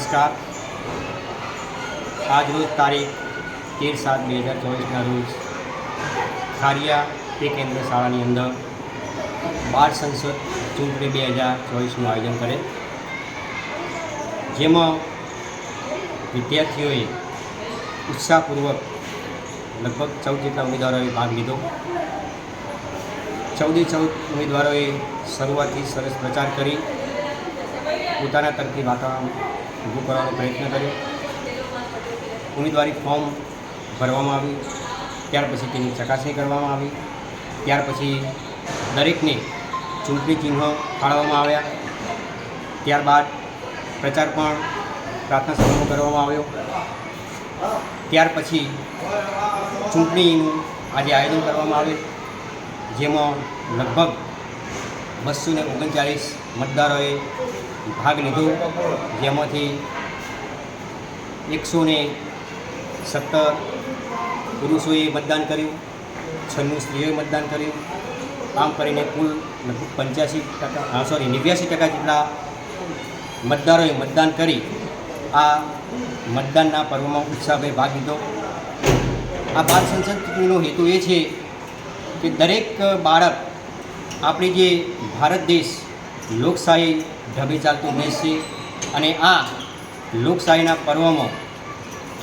નમસ્કાર. આજ રોજ તારીખ 13/7/2024ના રોજ ખારિયા પે કેન્દ્ર શાળાની અંદર બાળ સંસદ ચૂંટણી 2024નું આયોજન કરે, જેમાં વિદ્યાર્થીઓએ ઉત્સાહપૂર્વક લગભગ 14 જેટલા ઉમેદવારોએ ભાગ લીધો. 14 ઉમેદવારોએ શરૂઆતથી સરસ પ્રચાર કરી પોતાના તરફથી વાતાવરણ ઊભું કરવાનો પ્રયત્ન કર્યો. ઉમેદવારી ફોર્મ ભરવામાં આવ્યું, ત્યાર પછી તેની ચકાસણી કરવામાં આવી. ત્યાર પછી દરેકને ચૂંટણી ચિહ્ન ફાળવવામાં આવ્યા. ત્યારબાદ પ્રચાર પણ પ્રાર્થના સભામાં કરવામાં આવ્યો. ત્યાર પછી ચૂંટણીનું આજે આયોજન કરવામાં આવે, જેમાં લગભગ 239 મતદારોએ ભાગ લીધો, જેમાંથી 117 પુરુષોએ મતદાન કર્યું, 96 સ્ત્રીઓએ મતદાન કર્યું. આમ કરીને કુલ લગભગ 89% જેટલા મતદારોએ મતદાન કરી આ મતદાનના પર્વમાં ઉત્સાહભેર ભાગ લીધો. આ બાળ સંસદ ચૂંટણીનો હેતુ એ છે કે દરેક બાળક, આપણી જે ભારત દેશ લોકશાહી ઢબે ચાલતો દેશ છે, અને આ લોકશાહીના પર્વમાં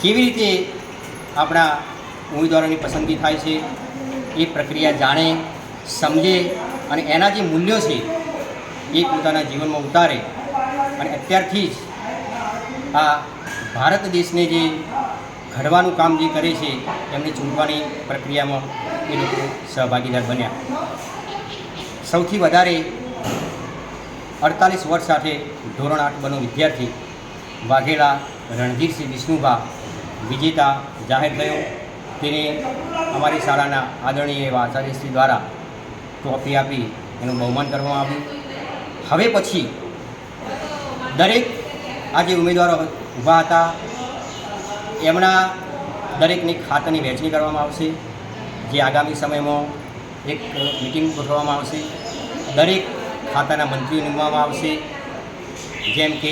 કેવી રીતે આપણા ઉમેદવારોની પસંદગી થાય છે એ પ્રક્રિયા જાણે, સમજે અને એના જે મૂલ્યો છે એ પોતાના જીવનમાં ઉતારે. અને અત્યારથી જ આ ભારત દેશને જે ઘડવાનું કામ જે કરે છે એમની ચૂંટવાની પ્રક્રિયામાં એ લોકો સહભાગીદાર બન્યા. સૌથી વધારે 48 વર્ષ સાથે ધોરણ 8 બનો વિદ્યાર્થી વાઘેલા રણધીરસિંહ વિષ્ણુભા વિજેતા જાહેર થયો. તેને અમારી શાળાના આદરણીય એવા આચાર્યશ્રી દ્વારા ટ્રોફી આપી એનું બહુમાન કરવામાં આવ્યું. હવે પછી દરેક આ જે ઉમેદવારો ઊભા હતા એમના દરેકની ખાતાની વહેંચણી કરવામાં આવશે, જે આગામી સમયમાં એક મિટિંગ ગોઠવવામાં આવશે. દરેક ખાતાના મંત્રીઓ નીમવામાં આવશે, જેમ કે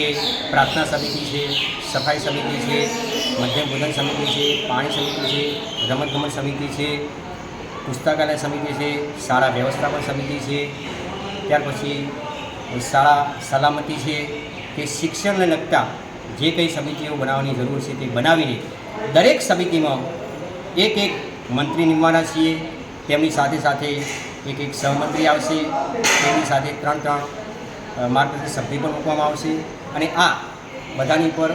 પ્રાર્થના સમિતિ છે, સફાઈ સમિતિ છે, મધ્યમ ભોજન સમિતિ છે, પાણી સમિતિ છે, રમતગમત સમિતિ છે, પુસ્તકાલય સમિતિ છે, શાળા વ્યવસ્થાપન સમિતિ છે. ત્યાર પછી શાળા સલામતી છે, કે શિક્ષણને લગતા જે કંઈ સમિતિઓ બનાવવાની જરૂર છે તે બનાવીને દરેક સમિતિમાં એક મંત્રી નીમવાના છીએ. તેમની સાથે સાથે એક સહમંત્રી આવશે, તેમની સાથે 3 માર્ગદર્શક સભ્ય પણ મૂકવામાં આવશે. અને આ બધાની પર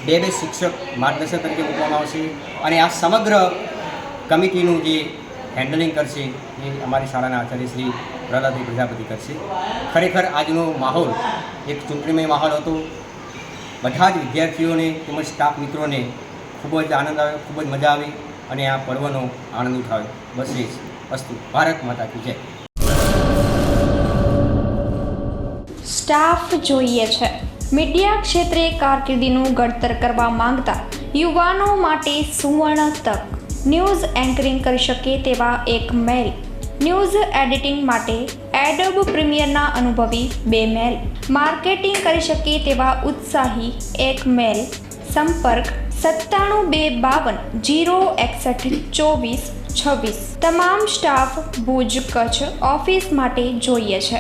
2 શિક્ષક માર્ગદર્શક તરીકે મૂકવામાં આવશે. અને આ સમગ્ર કમિટીનું જે હેન્ડલિંગ કરશે એ અમારી શાળાના આચાર્ય શ્રી પ્રહલાદભાઈ પ્રજાપતિ કરશે. ખરેખર આજનો માહોલ એક ચૂંટણીમય માહોલ હતો. બધા જ વિદ્યાર્થીઓને તેમજ સ્ટાફ મિત્રોને ખૂબ જ આનંદ આવ્યો, ખૂબ જ મજા આવી અને આ પર્વનો આનંદ ઉઠાવ્યો. બસ એ જ વસ્તુ. ભારત માતા કી જય. સ્ટાફ જોઈએ છે. મીડિયા ક્ષેત્રે કારકિર્દીનું ઘડતર કરવા માંગતા યુવાનો માટે સુવર્ણ તક. ન્યૂઝ એન્કરિંગ કરી શકે તેવા એક મેલ, ન્યૂઝ એડિટિંગ માટે એડોબ પ્રીમિયરના અનુભવી 2 મેલ, માર્કેટિંગ કરી શકે તેવા ઉત્સાહી 1 મેલ. સંપર્ક 972520612426. તમામ સ્ટાફ ભુજ કચ્છ ઓફિસ માટે જોઈએ છે.